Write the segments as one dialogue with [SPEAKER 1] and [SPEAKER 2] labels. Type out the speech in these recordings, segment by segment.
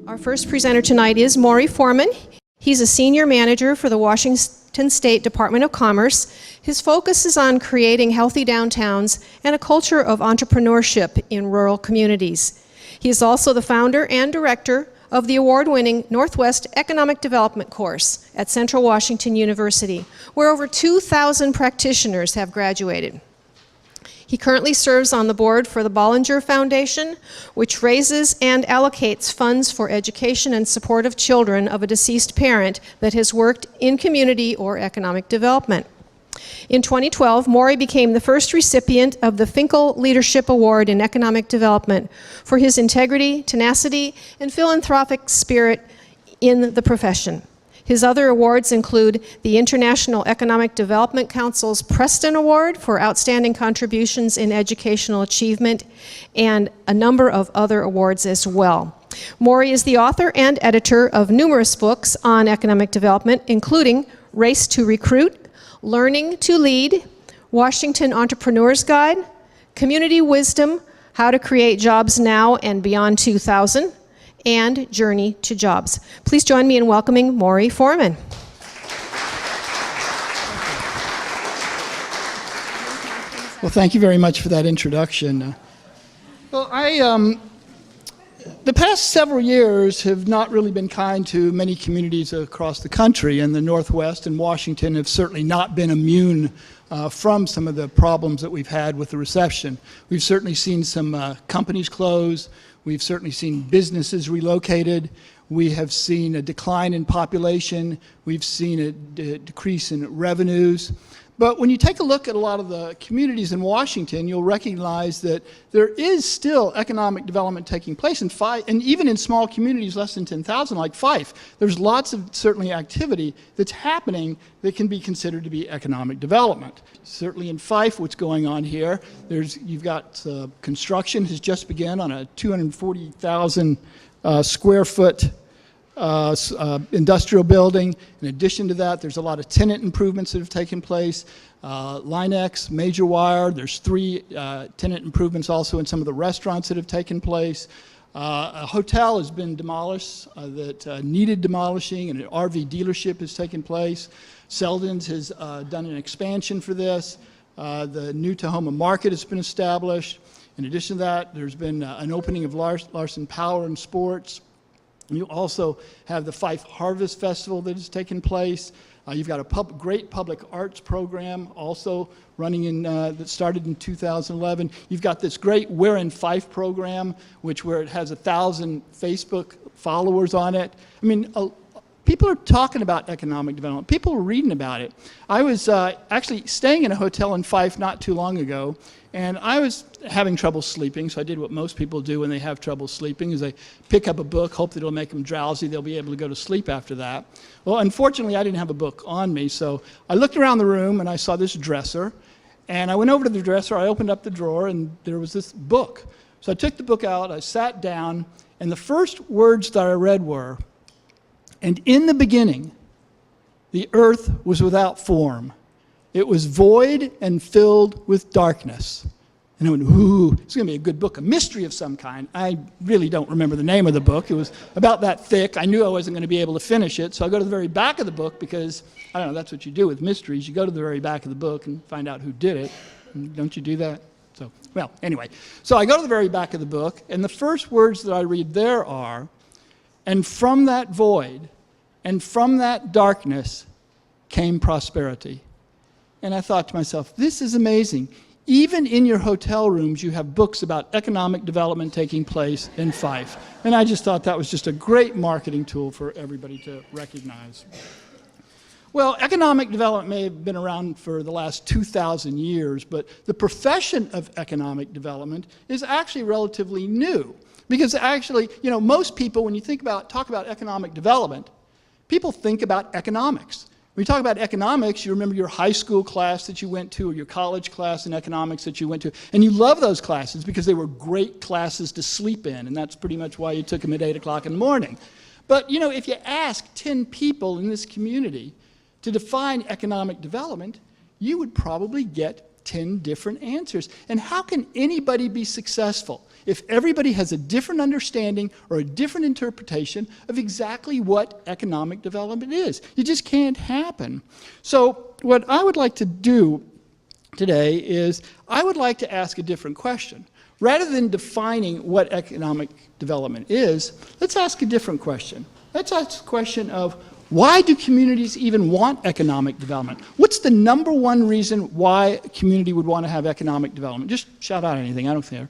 [SPEAKER 1] Our first presenter tonight is Maury Forman. He's a senior manager for the Washington State Department of Commerce. His focus is on creating healthy downtowns and a culture of entrepreneurship in rural communities. He is also the founder and director of the award-winning Northwest Economic Development course at Central Washington University, where over 2,000 practitioners have graduated. He currently serves on the board for the Bollinger Foundation, which raises and allocates funds for education and support of children of a deceased parent that has worked in community or economic development. In 2012, Maury became the first recipient of the Finkel Leadership Award in Economic Development for his integrity, tenacity, and philanthropic spirit in the profession. His other awards include the International Economic Development Council's Preston Award for outstanding contributions in educational achievement and a number of other awards as well. Maury is the author and editor of numerous books on economic development, including Race to Recruit, Learning to Lead, Washington Entrepreneur's Guide, Community Wisdom, How to Create Jobs Now and Beyond 2000, and Journey to Jobs. Please join me in welcoming Maury Forman.
[SPEAKER 2] Well, thank you very much for that introduction. The past several years have not really been kind to many communities across the country, and the Northwest and Washington have certainly not been immune from some of the problems that we've had with the recession. We've certainly seen some companies close. We've certainly seen businesses relocated. We have seen a decline in population. We've seen a decrease in revenues. But when you take a look at a lot of the communities in Washington, you'll recognize that there is still economic development taking place in Fife, and even in small communities less than 10,000 like Fife, there's lots of certainly activity that's happening that can be considered to be economic development. Certainly in Fife, what's going on here, you've got construction has just begun on a 240,000 square foot industrial building. In addition to that, there's a lot of tenant improvements that have taken place. Linex, Major Wire, there's 3 tenant improvements also in some of the restaurants that have taken place. A hotel has been demolished that needed demolishing, and an RV dealership has taken place. Selden's has done an expansion for this. The new Tahoma Market has been established. In addition to that, there's been an opening of Larson Power and Sports. You also have the Fife Harvest Festival that has taken place. You've got a great public arts program also running that started in 2011. You've got this great We're in Fife program, where it has 1,000 Facebook followers on it. I mean, people are talking about economic development. People are reading about it. I was actually staying in a hotel in Fife not too long ago, and I was having trouble sleeping, so I did what most people do when they have trouble sleeping, is they pick up a book, hope that it'll make them drowsy, they'll be able to go to sleep after that. Well, unfortunately, I didn't have a book on me, so I looked around the room and I saw this dresser, and I went over to the dresser, I opened up the drawer, and there was this book. So I took the book out, I sat down, and the first words that I read were, "And in the beginning, the earth was without form. It was void and filled with darkness." And I went, ooh, it's going to be a good book, a mystery of some kind. I really don't remember the name of the book. It was about that thick. I knew I wasn't going to be able to finish it, so I go to the very back of the book because, I don't know, that's what you do with mysteries. You go to the very back of the book and find out who did it. Don't you do that? So, well, anyway. So I go to the very back of the book, and the first words that I read there are, "And from that void and from that darkness came prosperity." And I thought to myself, this is amazing. Even in your hotel rooms, you have books about economic development taking place in Fife. And I just thought that was just a great marketing tool for everybody to recognize. Well, economic development may have been around for the last 2,000 years, but the profession of economic development is actually relatively new. Because actually, you know, most people, when you talk about economic development, people think about economics. When you talk about economics, you remember your high school class that you went to or your college class in economics that you went to. And you love those classes because they were great classes to sleep in. And that's pretty much why you took them at 8 o'clock in the morning. But, you know, if you ask 10 people in this community to define economic development, you would probably get 10 different answers. And how can anybody be successful if everybody has a different understanding or a different interpretation of exactly what economic development is? It just can't happen. So what I would like to do today is I would like to ask a different question. Rather than defining what economic development is, let's ask a different question. Let's ask the question of, why do communities even want economic development? What's the number one reason why a community would want to have economic development? Just shout out anything, I don't care.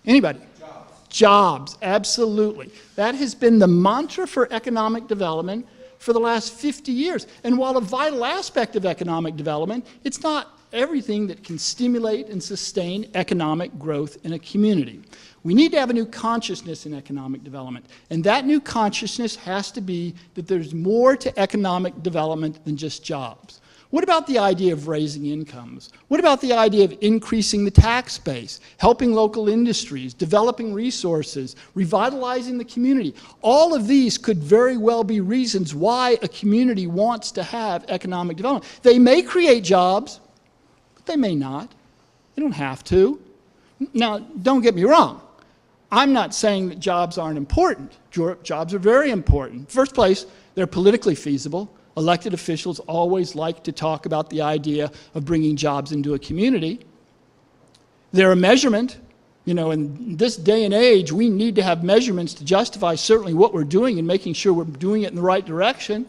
[SPEAKER 2] Anybody? Jobs. Jobs, absolutely. That has been the mantra for economic development for the last 50 years. And while a vital aspect of economic development, it's not everything that can stimulate and sustain economic growth in a community. We need to have a new consciousness in economic development. And that new consciousness has to be that there's more to economic development than just jobs. What about the idea of raising incomes? What about the idea of increasing the tax base, helping local industries, developing resources, revitalizing the community? All of these could very well be reasons why a community wants to have economic development. They may create jobs, but they may not. They don't have to. Now, don't get me wrong. I'm not saying that jobs aren't important. Jobs are very important. First place, they're politically feasible. Elected officials always like to talk about the idea of bringing jobs into a community. They're a measurement. You know, in this day and age, we need to have measurements to justify certainly what we're doing and making sure we're doing it in the right direction.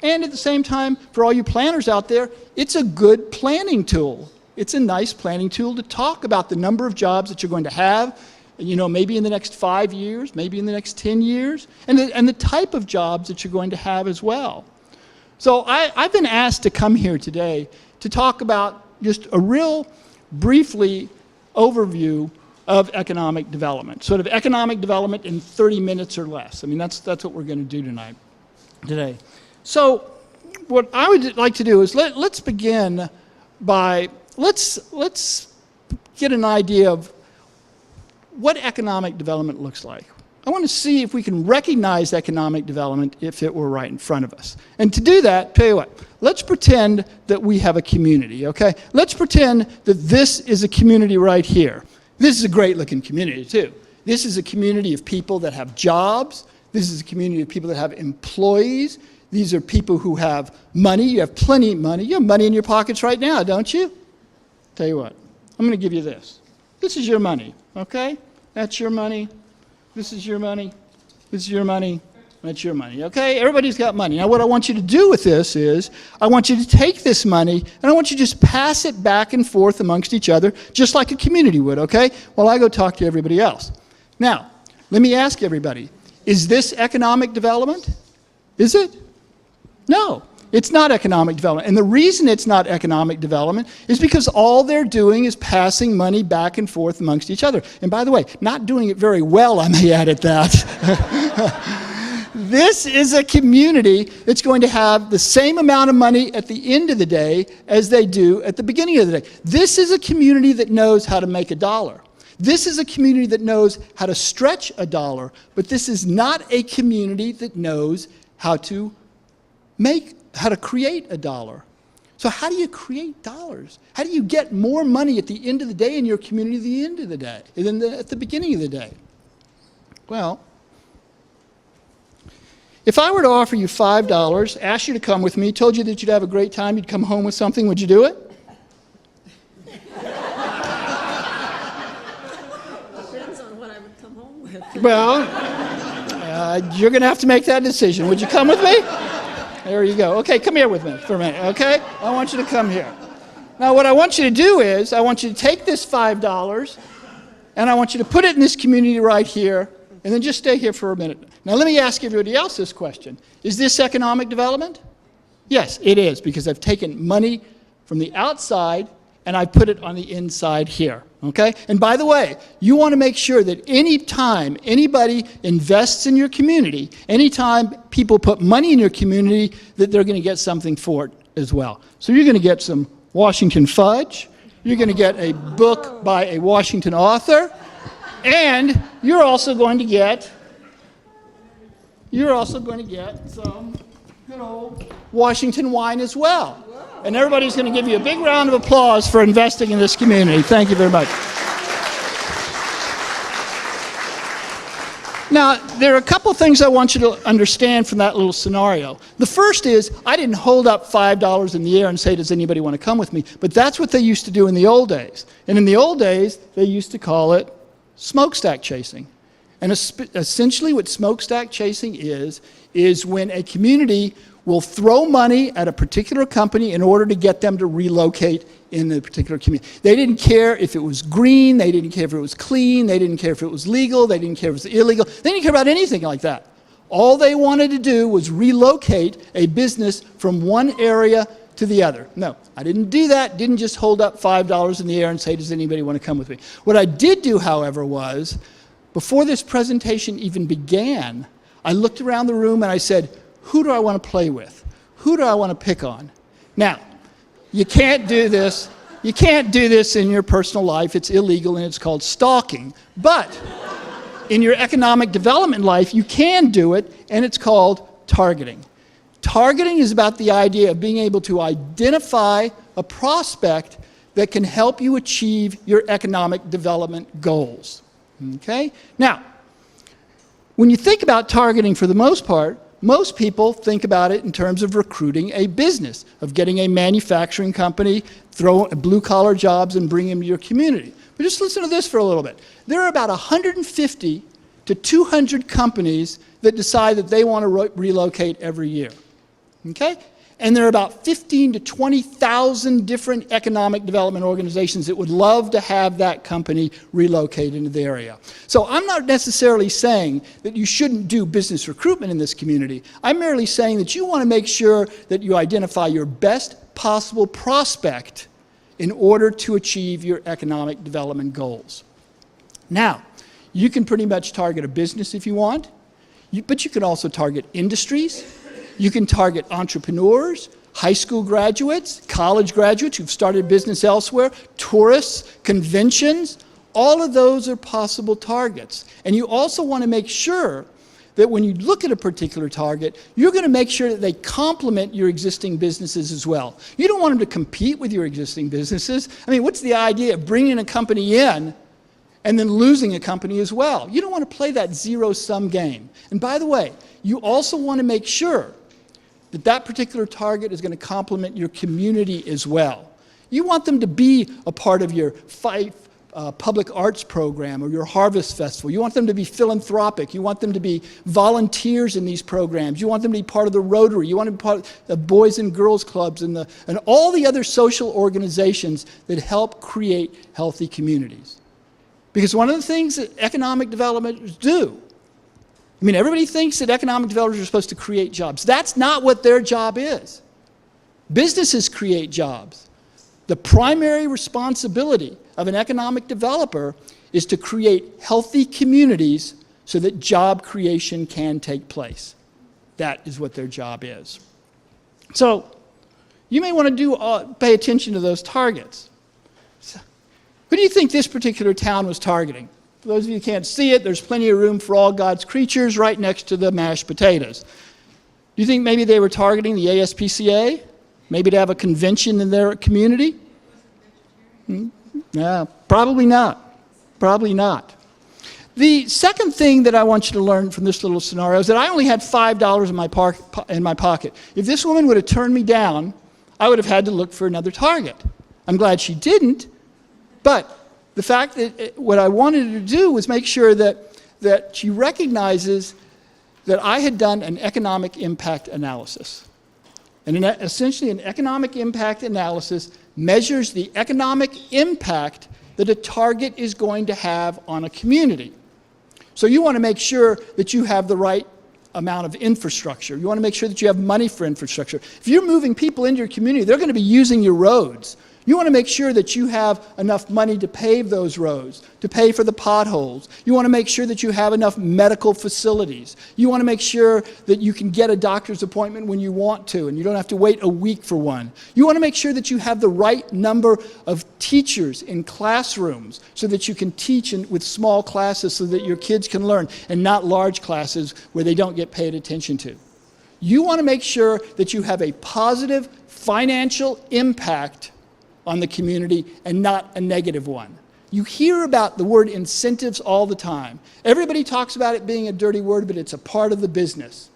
[SPEAKER 2] And at the same time, for all you planners out there, it's a good planning tool. It's a nice planning tool to talk about the number of jobs that you're going to have, you know, maybe in the next 5 years, maybe in the next 10 years, and the type of jobs that you're going to have as well. So I've been asked to come here today to talk about just a real briefly overview of economic development, sort of economic development in 30 minutes or less. I mean, that's what we're going to do today. So what I would like to do is let's begin by, let's get an idea of what economic development looks like. I want to see if we can recognize economic development if it were right in front of us. And to do that, tell you what, let's pretend that we have a community, okay? Let's pretend that this is a community right here. This is a great looking community too. This is a community of people that have jobs. This is a community of people that have employees. These are people who have money. You have plenty of money. You have money in your pockets right now, don't you? Tell you what, I'm going to give you this. This is your money, okay? That's your money. This is your money. This is your money. That's your money, okay? Everybody's got money. Now what I want you to do with this is, I want you to take this money and I want you to just pass it back and forth amongst each other, just like a community would, okay? While I go talk to everybody else. Now, let me ask everybody, is this economic development? Is it? No. It's not economic development. And the reason it's not economic development is because all they're doing is passing money back and forth amongst each other. And by the way, not doing it very well, I may add at that. This is a community that's going to have the same amount of money at the end of the day as they do at the beginning of the day. This is a community that knows how to make a dollar. This is a community that knows how to stretch a dollar, but this is not a community that knows how to create a dollar. So how do you create dollars? How do you get more money at the end of the day in your community at the end of the day than at the beginning of the day? Well, if I were to offer you $5, asked you to come with me, told you that you'd have a great time, you'd come home with something, would you do it?
[SPEAKER 3] Depends on what I would come home with.
[SPEAKER 2] Well, you're going to have to make that decision. Would you come with me? There you go. Okay, come here with me for a minute, okay? I want you to come here. Now, what I want you to do is, I want you to take this $5, and I want you to put it in this community right here, and then just stay here for a minute. Now, let me ask everybody else this question. Is this economic development? Yes, it is, because I've taken money from the outside, and I put it on the inside here, okay? And by the way, you want to make sure that any time anybody invests in your community, anytime people put money in your community, that they're going to get something for it as well. So you're going to get some Washington fudge, you're going to get a book by a Washington author, and you're also going to get some good old Washington wine as well. And everybody's going to give you a big round of applause for investing in this community. Thank you very much. Now, there are a couple of things I want you to understand from that little scenario. The first is, I didn't hold up $5 in the air and say, does anybody want to come with me? But that's what they used to do in the old days. And in the old days, they used to call it smokestack chasing. And essentially what smokestack chasing is when a community will throw money at a particular company in order to get them to relocate in the particular community. They didn't care if it was green, they didn't care if it was clean, they didn't care if it was legal, they didn't care if it was illegal, they didn't care about anything like that. All they wanted to do was relocate a business from one area to the other. No, I didn't do that, didn't just hold up $5 in the air and say, does anybody want to come with me? What I did do, however, was, before this presentation even began, I looked around the room and I said, who do I want to play with? Who do I want to pick on? Now, you can't do this. You can't do this in your personal life. It's illegal and it's called stalking. But in your economic development life, you can do it, and it's called targeting. Targeting is about the idea of being able to identify a prospect that can help you achieve your economic development goals. Okay? Now, when you think about targeting, for the most part, most people think about it in terms of recruiting a business, of getting a manufacturing company, throw blue-collar jobs and bring them to your community. But just listen to this for a little bit. There are about 150 to 200 companies that decide that they want to relocate every year. Okay? And there are about 15 to 20,000 different economic development organizations that would love to have that company relocate into the area. So I'm not necessarily saying that you shouldn't do business recruitment in this community. I'm merely saying that you want to make sure that you identify your best possible prospect in order to achieve your economic development goals. Now, you can pretty much target a business if you want, but you can also target industries. You can target entrepreneurs, high school graduates, college graduates who've started business elsewhere, tourists, conventions. All of those are possible targets. And you also want to make sure that when you look at a particular target, you're going to make sure that they complement your existing businesses as well. You don't want them to compete with your existing businesses. I mean, what's the idea of bringing a company in and then losing a company as well? You don't want to play that zero-sum game. And by the way, you also want to make sure that that particular target is going to complement your community as well. You want them to be a part of your Fife public arts program or your Harvest Festival. You want them to be philanthropic. You want them to be volunteers in these programs. You want them to be part of the Rotary. You want them to be part of the Boys and Girls Clubs and all the other social organizations that help create healthy communities. Because one of the things that economic developers do, I mean, everybody thinks that economic developers are supposed to create jobs. That's not what their job is. Businesses create jobs. The primary responsibility of an economic developer is to create healthy communities so that job creation can take place. That is what their job is. So you may want to pay attention to those targets. So, who do you think this particular town was targeting? For those of you who can't see it, there's plenty of room for all God's creatures right next to the mashed potatoes. Do you think maybe they were targeting the ASPCA? Maybe to have a convention in their community? No, probably not. Probably not. The second thing that I want you to learn from this little scenario is that I only had $5 in my pocket. If this woman would have turned me down, I would have had to look for another target. I'm glad she didn't, but the fact that what I wanted her to do was make sure that she recognizes that I had done an economic impact analysis. And essentially an economic impact analysis measures the economic impact that a target is going to have on a community. So you want to make sure that you have the right amount of infrastructure. You want to make sure that you have money for infrastructure. If you're moving people into your community, they're going to be using your roads. You want to make sure that you have enough money to pave those roads, to pay for the potholes. You want to make sure that you have enough medical facilities. You want to make sure that you can get a doctor's appointment when you want to and you don't have to wait a week for one. You want to make sure that you have the right number of teachers in classrooms so that you can teach with small classes so that your kids can learn and not large classes where they don't get paid attention to. You want to make sure that you have a positive financial impact on the community and not a negative one. You hear about the word incentives all the time. Everybody talks about it being a dirty word, but it's a part of the business.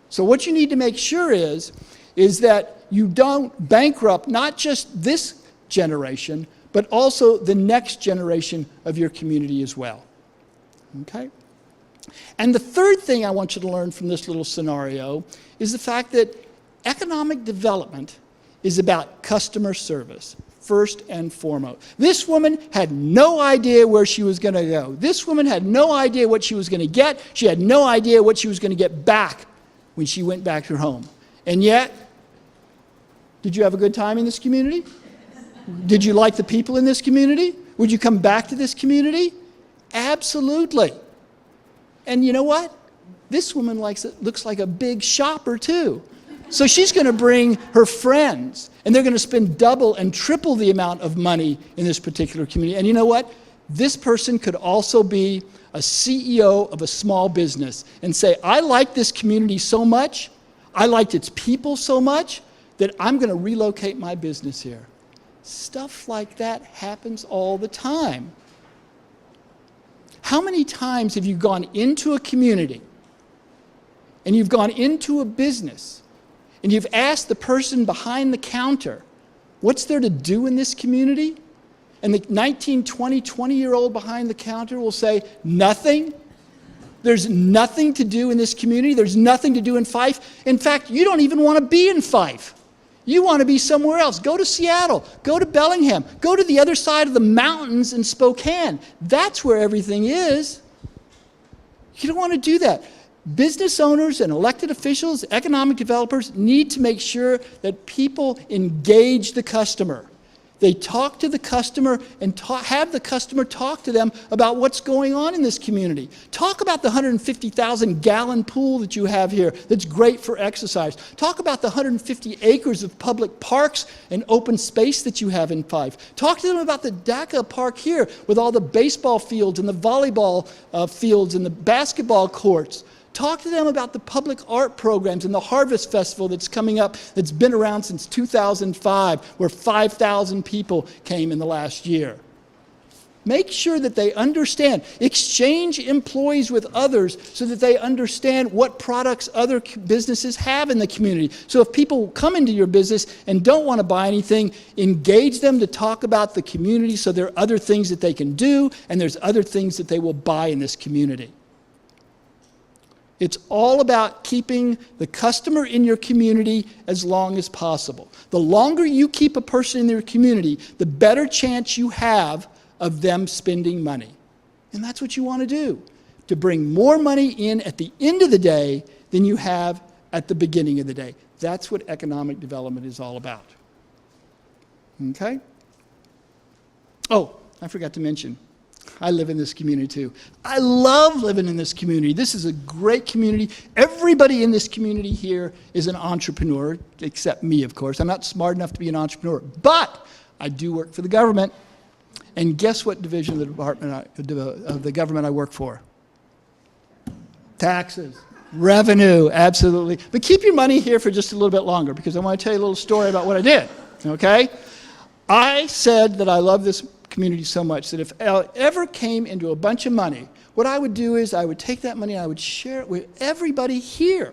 [SPEAKER 2] So what you need to make sure is that you don't bankrupt not just this generation, but also the next generation of your community as well. Okay? And the third thing I want you to learn from this little scenario is the fact that economic development is about customer service, first and foremost. This woman had no idea where she was going to go. This woman had no idea what she was going to get. She had no idea what she was going to get back when she went back to her home. And yet, did you have a good time in this community? Did you like the people in this community? Would you come back to this community? Absolutely. And you know what? This woman looks like a big shopper too. So she's going to bring her friends, and they're going to spend double and triple the amount of money in this particular community. And you know what? This person could also be a CEO of a small business and say, I like this community so much, I liked its people so much, that I'm going to relocate my business here. Stuff like that happens all the time. How many times have you gone into a community and you've gone into a business and you've asked the person behind the counter, what's there to do in this community? And the 19, 20, 20-year-old behind the counter will say, nothing. There's nothing to do in this community. There's nothing to do in Fife. In fact, you don't even want to be in Fife. You want to be somewhere else. Go to Seattle. Go to Bellingham. Go to the other side of the mountains in Spokane. That's where everything is. You don't want to do that. Business owners and elected officials, economic developers need to make sure that people engage the customer. They talk to the customer and have the customer talk to them about what's going on in this community. Talk about the 150,000-gallon pool that you have here that's great for exercise. Talk about the 150 acres of public parks and open space that you have in Fife. Talk to them about the DACA park here with all the baseball fields and the volleyball fields and the basketball courts. Talk to them about the public art programs and the Harvest Festival that's coming up, that's been around since 2005, where 5,000 people came in the last year. Make sure that they understand. Exchange employees with others so that they understand what products other businesses have in the community. So if people come into your business and don't want to buy anything, engage them to talk about the community so there are other things that they can do and there's other things that they will buy in this community. It's all about keeping the customer in your community as long as possible. The longer you keep a person in your community, the better chance you have of them spending money. And that's what you want to do, to bring more money in at the end of the day than you have at the beginning of the day. That's what economic development is all about. Okay? Oh, I forgot to mention, I live in this community too. I love living in this community. This is a great community. Everybody in this community here is an entrepreneur, except me, of course. I'm not smart enough to be an entrepreneur, but I do work for the government. And guess what division of the department of the government I work for? Taxes. Revenue, absolutely. But keep your money here for just a little bit longer because I want to tell you a little story about what I did, okay? I said that I love this community so much that if I ever came into a bunch of money, what I would do is I would take that money and I would share it with everybody here.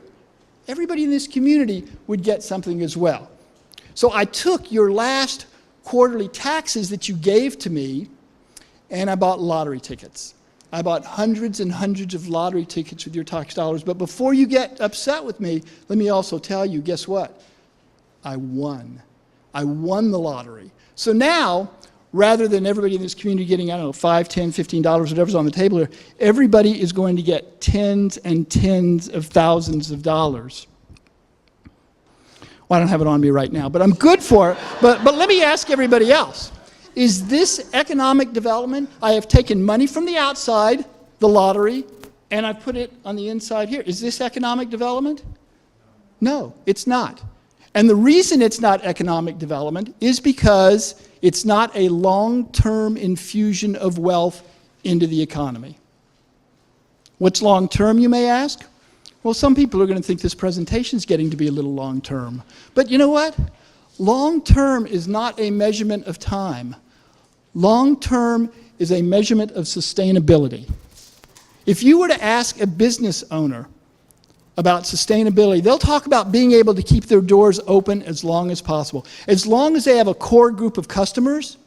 [SPEAKER 2] Everybody in this community would get something as well. So I took your last quarterly taxes that you gave to me and I bought lottery tickets. I bought hundreds and hundreds of lottery tickets with your tax dollars. But before you get upset with me, let me also tell you, guess what? I won. I won the lottery. So now, rather than everybody in this community getting, I don't know, $5, $10, $15, whatever's on the table here, everybody is going to get tens and tens of thousands of dollars. Well, I don't have it on me right now, but I'm good for it. But let me ask everybody else. Is this economic development? I have taken money from the outside, the lottery, and I put it on the inside here. Is this economic development? No, it's not. And the reason it's not economic development is because it's not a long-term infusion of wealth into the economy. What's long-term, you may ask? Well, some people are going to think this presentation is getting to be a little long-term. But you know what? Long-term is not a measurement of time. Long-term is a measurement of sustainability. If you were to ask a business owner about sustainability, they'll talk about being able to keep their doors open as long as possible. As long as they have a core group of customers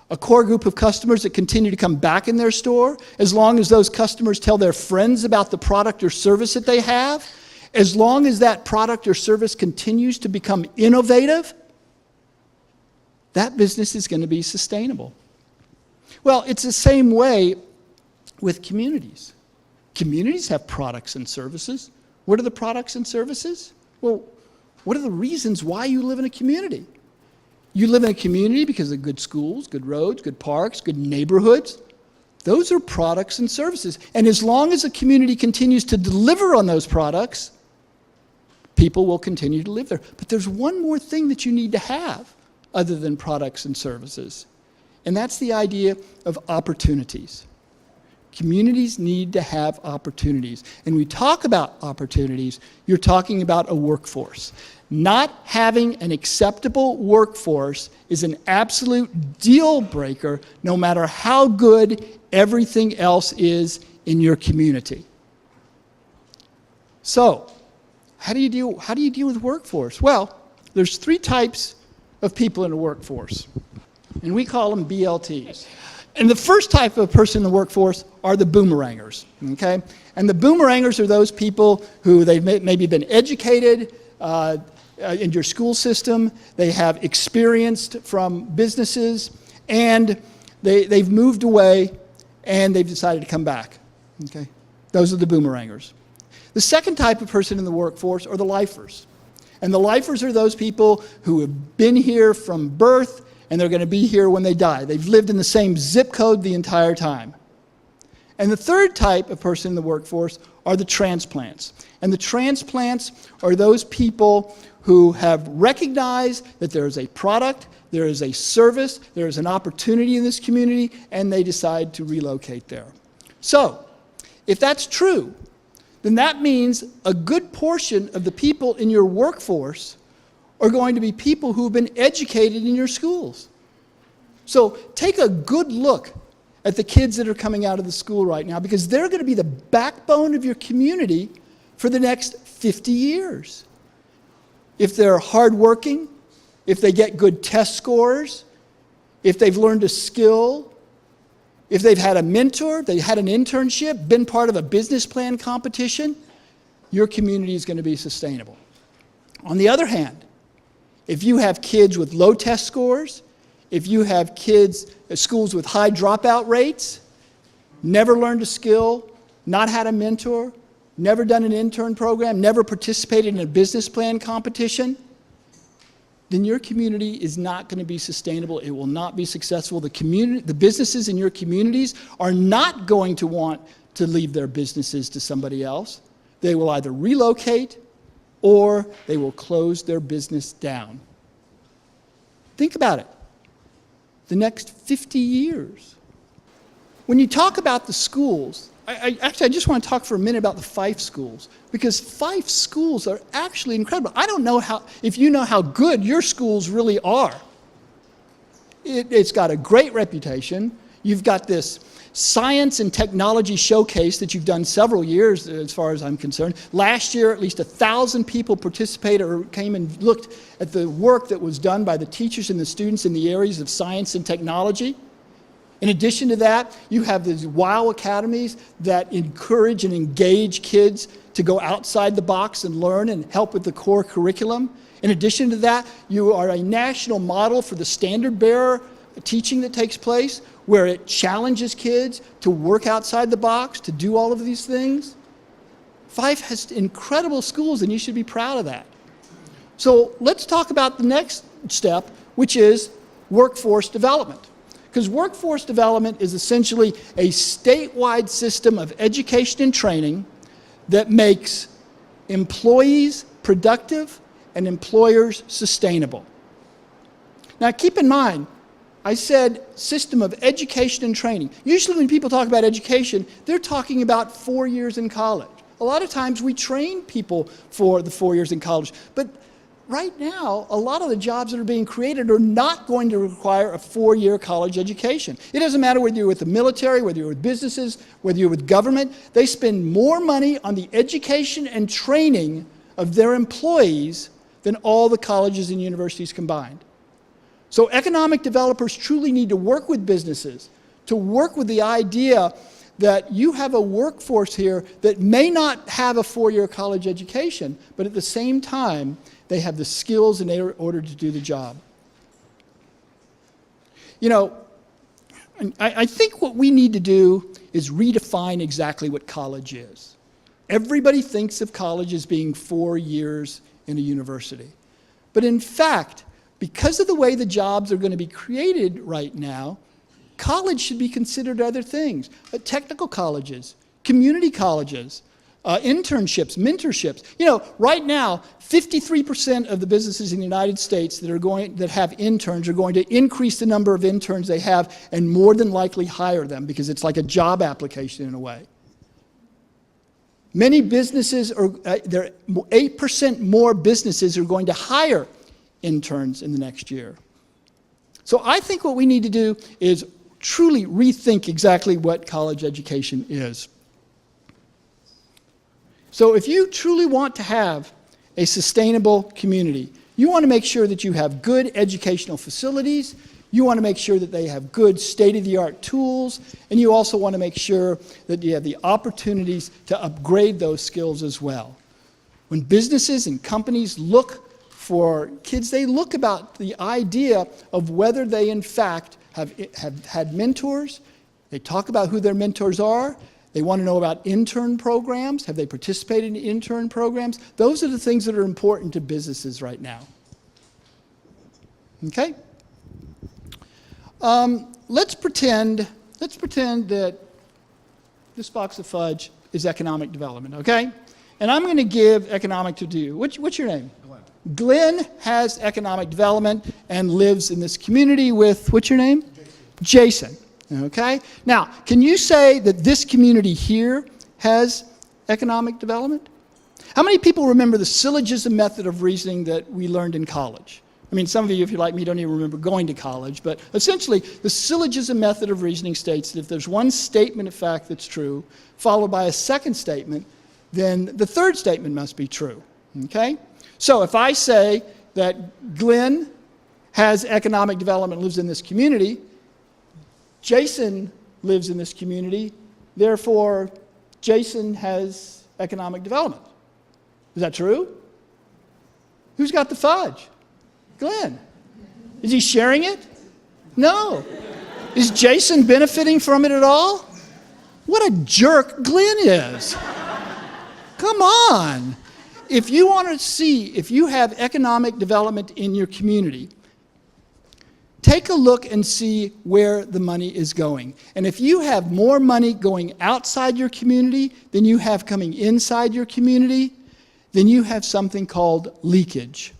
[SPEAKER 2] that continue to come back in their store, as long as those customers tell their friends about the product or service that they have, as long as that product or service continues to become innovative, that business is going to be sustainable. Well, it's the same way with communities. Communities have products and services. What are the products and services? Well, what are the reasons why you live in a community? You live in a community because of good schools, good roads, good parks, good neighborhoods. Those are products and services. And as long as a community continues to deliver on those products, people will continue to live there. But there's one more thing that you need to have other than products and services. And that's the idea of opportunities. Communities need to have opportunities. And we talk about opportunities, you're talking about a workforce. Not having an acceptable workforce is an absolute deal breaker, no matter how good everything else is in your community. So, how do you deal with workforce? Well, there's 3 types of people in a workforce, and we call them BLTs. And the first type of person in the workforce are the boomerangers, okay? And the boomerangers are those people who they've maybe been educated in your school system, they have experienced from businesses, and they've moved away and they've decided to come back, okay? Those are the boomerangers. The second type of person in the workforce are the lifers. And the lifers are those people who have been here from birth and they're going to be here when they die. They've lived in the same zip code the entire time. And the third type of person in the workforce are the transplants. And the transplants are those people who have recognized that there is a product, there is a service, there is an opportunity in this community, and they decide to relocate there. So, if that's true, then that means a good portion of the people in your workforce are going to be people who have been educated in your schools. So take a good look at the kids that are coming out of the school right now, because they're going to be the backbone of your community for the next 50 years. If they're hardworking, if they get good test scores, if they've learned a skill, if they've had a mentor, they had an internship, been part of a business plan competition, your community is going to be sustainable. On the other hand, if you have kids with low test scores, if you have kids at schools with high dropout rates, never learned a skill, not had a mentor, never done an intern program, never participated in a business plan competition, then your community is not going to be sustainable. It will not be successful. The businesses in your communities are not going to want to leave their businesses to somebody else. They will either relocate or they will close their business down. Think about it. The next 50 years. When you talk about the schools, I just want to talk for a minute about the Fife schools, because Fife schools are actually incredible. I don't know if you know how good your schools really are. It's got a great reputation. You've got this science and technology showcase that you've done several years, as far as I'm concerned. Last year, at least 1,000 people participated or came and looked at the work that was done by the teachers and the students in the areas of science and technology. In addition to that, you have these WOW academies that encourage and engage kids to go outside the box and learn and help with the core curriculum. In addition to that, you are a national model for the standard bearer teaching that takes place, where it challenges kids to work outside the box, to do all of these things. Fife has incredible schools, and you should be proud of that. So let's talk about the next step, which is workforce development. Because workforce development is essentially a statewide system of education and training that makes employees productive and employers sustainable. Now keep in mind, I said system of education and training. Usually when people talk about education, they're talking about 4 years in college. A lot of times we train people for the 4 years in college, but right now, a lot of the jobs that are being created are not going to require a 4-year college education. It doesn't matter whether you're with the military, whether you're with businesses, whether you're with government. They spend more money on the education and training of their employees than all the colleges and universities combined. So economic developers truly need to work with businesses, to work with the idea that you have a workforce here that may not have a 4-year college education, but at the same time, they have the skills in order to do the job. You know, I think what we need to do is redefine exactly what college is. Everybody thinks of college as being 4 years in a university. But in fact, because of the way the jobs are going to be created right now, college should be considered other things. Technical colleges, community colleges, internships, mentorships. You know, right now, 53% of the businesses in the United States that have interns are going to increase the number of interns they have and more than likely hire them because it's like a job application in a way. Many businesses are, 8% more businesses are going to hire interns in the next year. So I think what we need to do is truly rethink exactly what college education is. So if you truly want to have a sustainable community, you want to make sure that you have good educational facilities, you want to make sure that they have good state-of-the-art tools, and you also want to make sure that you have the opportunities to upgrade those skills as well. When businesses and companies look for kids, they look about the idea of whether they in fact have had mentors. They talk about who their mentors are. They want to know about intern programs. Have they participated in intern programs? Those are the things that are important to businesses right now. Okay? Let's pretend that this box of fudge is economic development, okay? And I'm going to give economic to you. What's your name? Glenn has economic development and lives in this community with, what's your name? Jason. Okay? Now, can you say that this community here has economic development? How many people remember the syllogism method of reasoning that we learned in college? I mean, some of you, if you're like me, don't even remember going to college, but essentially, the syllogism method of reasoning states that if there's one statement of fact that's true, followed by a second statement, then the third statement must be true. Okay? So if I say that Glenn has economic development, lives in this community, Jason lives in this community, therefore Jason has economic development. Is that true? Who's got the fudge? Glenn. Is he sharing it? No. Is Jason benefiting from it at all? What a jerk Glenn is. Come on. If you want to see if you have economic development in your community, take a look and see where the money is going. And if you have more money going outside your community than you have coming inside your community, then you have something called leakage.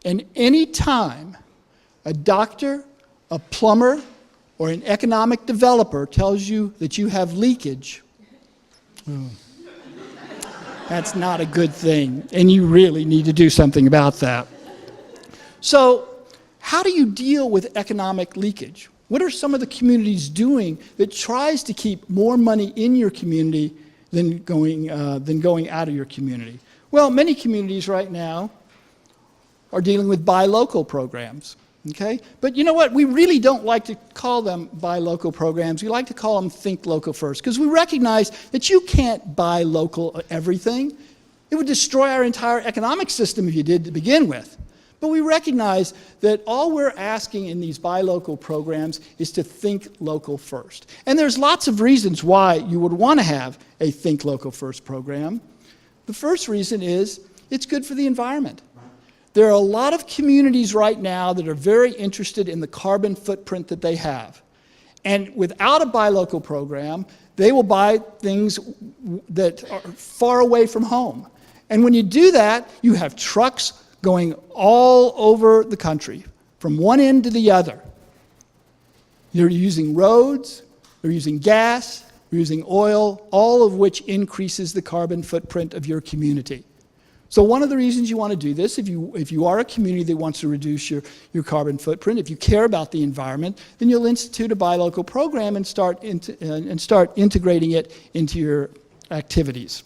[SPEAKER 2] And any time a doctor, a plumber, or an economic developer tells you that you have leakage, that's not a good thing, and you really need to do something about that. So, how do you deal with economic leakage? What are some of the communities doing that tries to keep more money in your community than going out of your community? Well, many communities right now are dealing with buy local programs. Okay? But you know what? We really don't like to call them buy local programs. We like to call them think local first, because we recognize that you can't buy local everything. It would destroy our entire economic system if you did to begin with. But we recognize that all we're asking in these buy local programs is to think local first. And there's lots of reasons why you would want to have a think local first program. The first reason is it's good for the environment. There are a lot of communities right now that are very interested in the carbon footprint that they have. And without a buy local program, they will buy things that are far away from home. And when you do that, you have trucks going all over the country, from one end to the other. They're using roads, they're using gas, we're using oil, all of which increases the carbon footprint of your community. So one of the reasons you want to do this, if you are a community that wants to reduce your carbon footprint, if you care about the environment, then you'll institute a buy local program and start integrating it into your activities.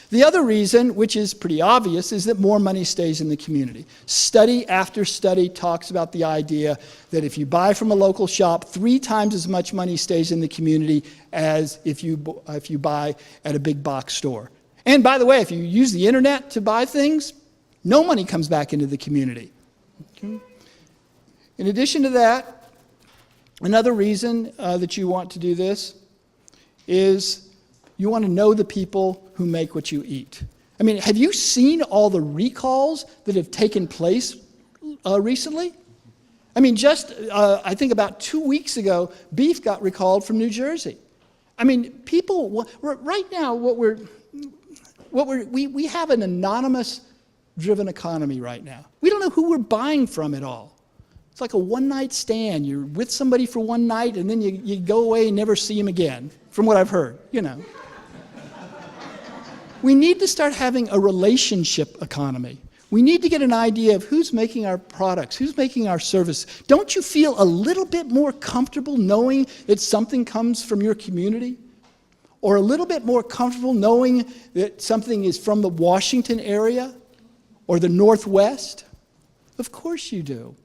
[SPEAKER 2] The other reason, which is pretty obvious, is that more money stays in the community. Study after study talks about the idea that if you buy from a local shop, 3 times as much money stays in the community as if you buy at a big box store. And by the way, if you use the internet to buy things, no money comes back into the community. Okay. In addition to that, another reason that you want to do this is you want to know the people who make what you eat. I mean, have you seen all the recalls that have taken place recently? I mean, just I think about 2 weeks ago, beef got recalled from New Jersey. I mean, people, right now, we have an anonymous-driven economy right now. We don't know who we're buying from at all. It's like a one-night stand. You're with somebody for one night, and then you go away and never see them again, from what I've heard, you know. We need to start having a relationship economy. We need to get an idea of who's making our products, who's making our service. Don't you feel a little bit more comfortable knowing that something comes from your community? Or a little bit more comfortable knowing that something is from the Washington area or the Northwest? Of course you do.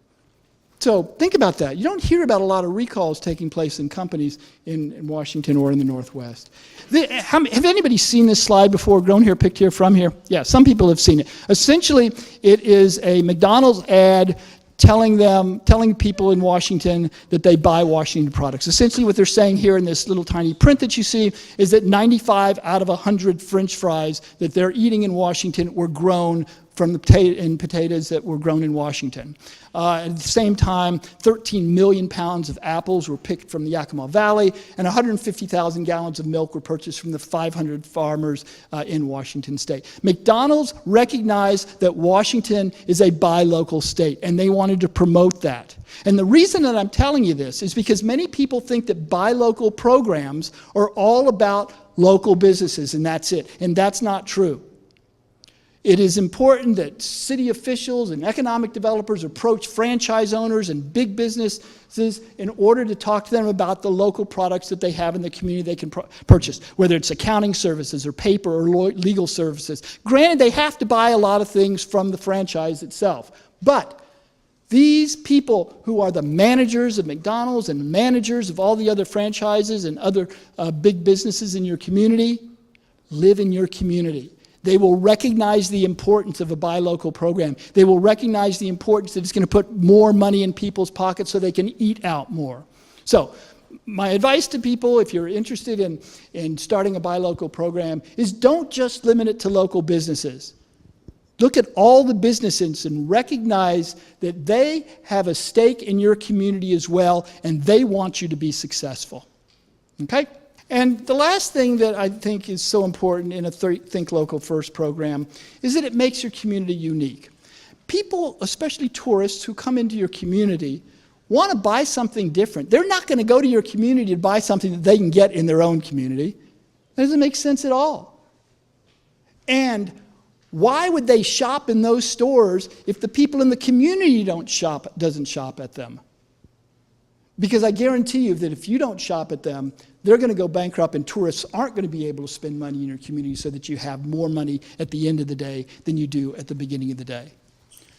[SPEAKER 2] So think about that. You don't hear about a lot of recalls taking place in companies in Washington or in the Northwest. Have anybody seen this slide before? Grown here, picked here, from here? Yeah, some people have seen it. Essentially, it is a McDonald's ad telling people in Washington that they buy Washington products. Essentially what they're saying here in this little tiny print that you see is that 95 out of 100 French fries that they're eating in Washington were grown from the potatoes that were grown in Washington. At the same time, 13 million pounds of apples were picked from the Yakima Valley, and 150,000 gallons of milk were purchased from the 500 farmers in Washington state. McDonald's recognized that Washington is a buy local state, and they wanted to promote that. And the reason that I'm telling you this is because many people think that buy local programs are all about local businesses, and that's it. And that's not true. It is important that city officials and economic developers approach franchise owners and big businesses in order to talk to them about the local products that they have in the community they can purchase, whether it's accounting services or paper or legal services. Granted, they have to buy a lot of things from the franchise itself, but these people who are the managers of McDonald's and managers of all the other franchises and other big businesses in your community live in your community. They will recognize the importance of a buy local program. They will recognize the importance that it's going to put more money in people's pockets so they can eat out more. So my advice to people, if you're interested in starting a buy local program, is don't just limit it to local businesses. Look at all the businesses and recognize that they have a stake in your community as well, and they want you to be successful. Okay? And the last thing that I think is so important in a Think Local First program is that it makes your community unique. People, especially tourists who come into your community, want to buy something different. They're not going to go to your community to buy something that they can get in their own community. That doesn't make sense at all. And why would they shop in those stores if the people in the community doesn't shop at them? Because I guarantee you that if you don't shop at them, they're going to go bankrupt and tourists aren't going to be able to spend money in your community so that you have more money at the end of the day than you do at the beginning of the day.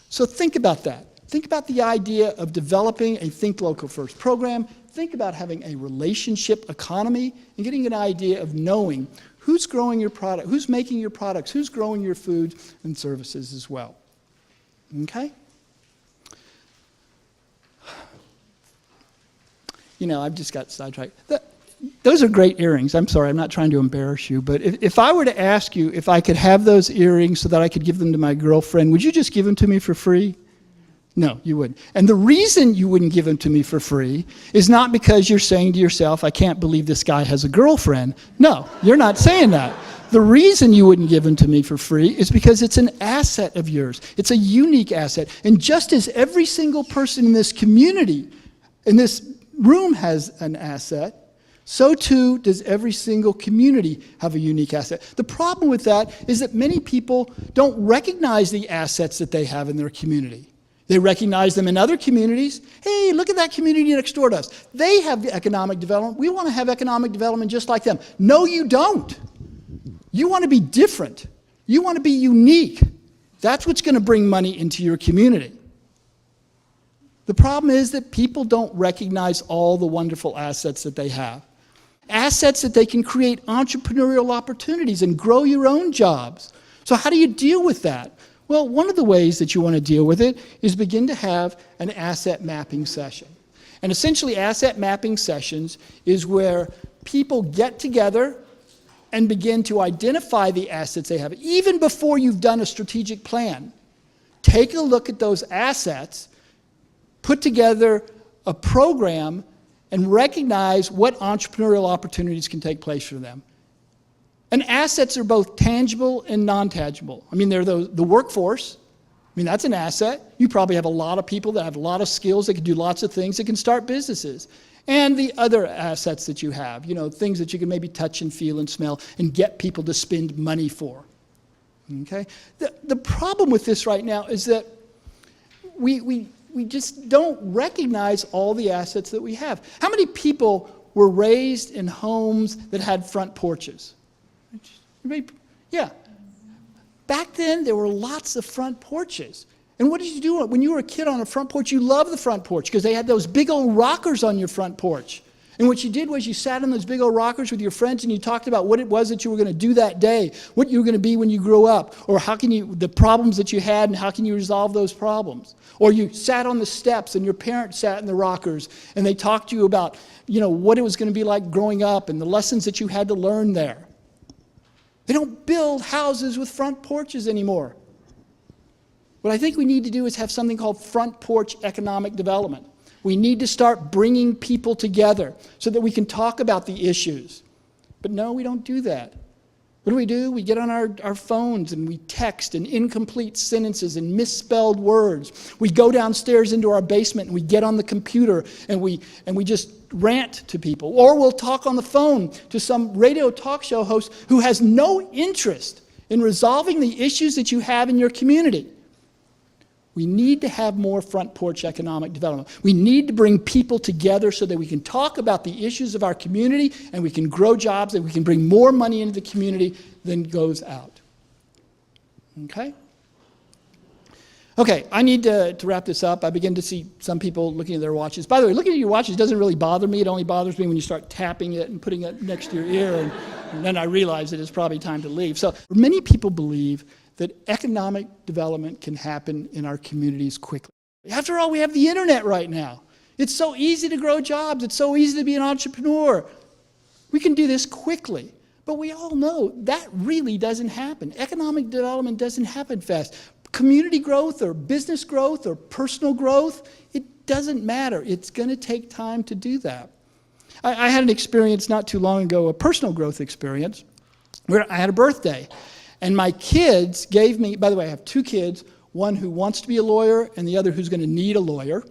[SPEAKER 2] So think about that. Think about the idea of developing a Think Local First program. Think about having a relationship economy and getting an idea of knowing who's growing your product, who's making your products, who's growing your food and services as well. Okay? You know, I've just got sidetracked. Those are great earrings. I'm sorry, I'm not trying to embarrass you, but if I were to ask you if I could have those earrings so that I could give them to my girlfriend, would you just give them to me for free? No, you wouldn't. And the reason you wouldn't give them to me for free is not because you're saying to yourself, I can't believe this guy has a girlfriend. No, you're not saying that. The reason you wouldn't give them to me for free is because it's an asset of yours. It's a unique asset. And just as every single person in this community, in this room has an asset, So too does every single community have a unique asset. The problem with that is that many people don't recognize the assets that they have in their community. They recognize them in other communities. Hey, look at that community next door to us. They have economic development. We want to have economic development just like them. No, you don't. You want to be different. You want to be unique. That's what's going to bring money into your community. The problem is that people don't recognize all the wonderful assets that they have. Assets that they can create entrepreneurial opportunities and grow your own jobs. So how do you deal with that? Well, one of the ways that you want to deal with it is begin to have an asset mapping session. And essentially, asset mapping sessions is where people get together and begin to identify the assets they have. Even before you've done a strategic plan, take a look at those assets, put together a program, and recognize what entrepreneurial opportunities can take place for them. And assets are both tangible and non-tangible. I mean, they're the workforce. I mean, that's an asset. You probably have a lot of people that have a lot of skills that can do lots of things that can start businesses. And the other assets that you have, things that you can maybe touch and feel and smell and get people to spend money for. Okay? The problem with this right now is that we just don't recognize all the assets that we have. How many people were raised in homes that had front porches? Yeah. Back then, there were lots of front porches. And what did you do when you were a kid on a front porch? You loved the front porch because they had those big old rockers on your front porch. And what you did was you sat on those big old rockers with your friends and you talked about what it was that you were going to do that day, what you were going to be when you grew up, or the problems that you had and how can you resolve those problems. Or you sat on the steps and your parents sat in the rockers and they talked to you about, what it was going to be like growing up and the lessons that you had to learn there. They don't build houses with front porches anymore. What I think we need to do is have something called front porch economic development. We need to start bringing people together so that we can talk about the issues. But no, we don't do that. What do? We get on our phones and we text in incomplete sentences and misspelled words. We go downstairs into our basement and we get on the computer and we just rant to people. Or we'll talk on the phone to some radio talk show host who has no interest in resolving the issues that you have in your community. We need to have more front porch economic development. We need to bring people together so that we can talk about the issues of our community and we can grow jobs and we can bring more money into the community than goes out. Okay? Okay, I need to wrap this up. I begin to see some people looking at their watches. By the way, looking at your watches doesn't really bother me. It only bothers me when you start tapping it and putting it next to your ear, and then I realize that it's probably time to leave. So many people believe that economic development can happen in our communities quickly. After all, we have the internet right now. It's so easy to grow jobs. It's so easy to be an entrepreneur. We can do this quickly. But we all know that really doesn't happen. Economic development doesn't happen fast. Community growth or business growth or personal growth, it doesn't matter. It's going to take time to do that. I had an experience not too long ago, a personal growth experience, where I had a birthday. And my kids gave me, by the way, I have two kids, one who wants to be a lawyer and the other who's going to need a lawyer.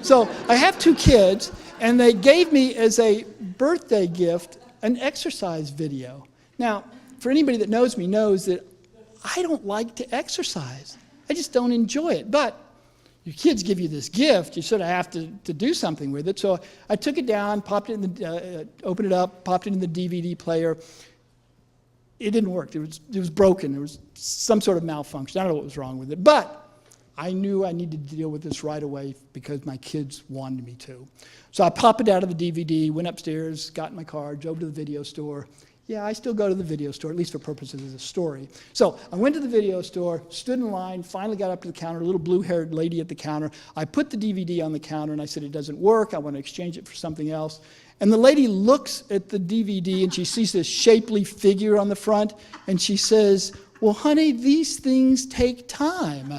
[SPEAKER 2] So I have two kids, and they gave me as a birthday gift an exercise video. Now, for anybody that knows me knows that I don't like to exercise. I just don't enjoy it. But your kids give you this gift, you sort of have to do something with it. So I took it down, popped it in opened it up, popped it in the DVD player. It didn't work. It was broken. There was some sort of malfunction. I don't know what was wrong with it. But I knew I needed to deal with this right away because my kids wanted me to. So I popped it out of the DVD, went upstairs, got in my car, drove to the video store. Yeah, I still go to the video store, at least for purposes of the story. So I went to the video store, stood in line, finally got up to the counter, a little blue-haired lady at the counter. I put the DVD on the counter and I said, it doesn't work. I want to exchange it for something else. And the lady looks at the DVD and she sees this shapely figure on the front and she says, well, honey, these things take time.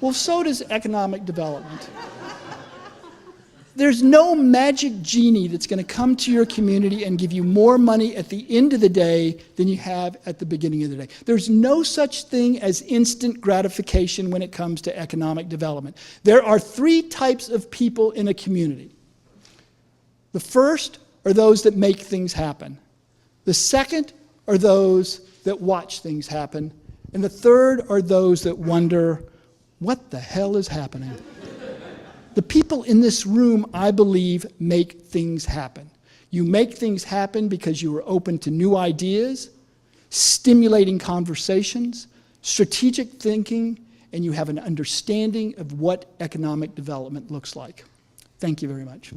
[SPEAKER 2] Well, so does economic development. There's no magic genie that's going to come to your community and give you more money at the end of the day than you have at the beginning of the day. There's no such thing as instant gratification when it comes to economic development. There are three types of people in a community. The first are those that make things happen. The second are those that watch things happen. And the third are those that wonder, what the hell is happening? The people in this room, I believe, make things happen. You make things happen because you are open to new ideas, stimulating conversations, strategic thinking, and you have an understanding of what economic development looks like. Thank you very much.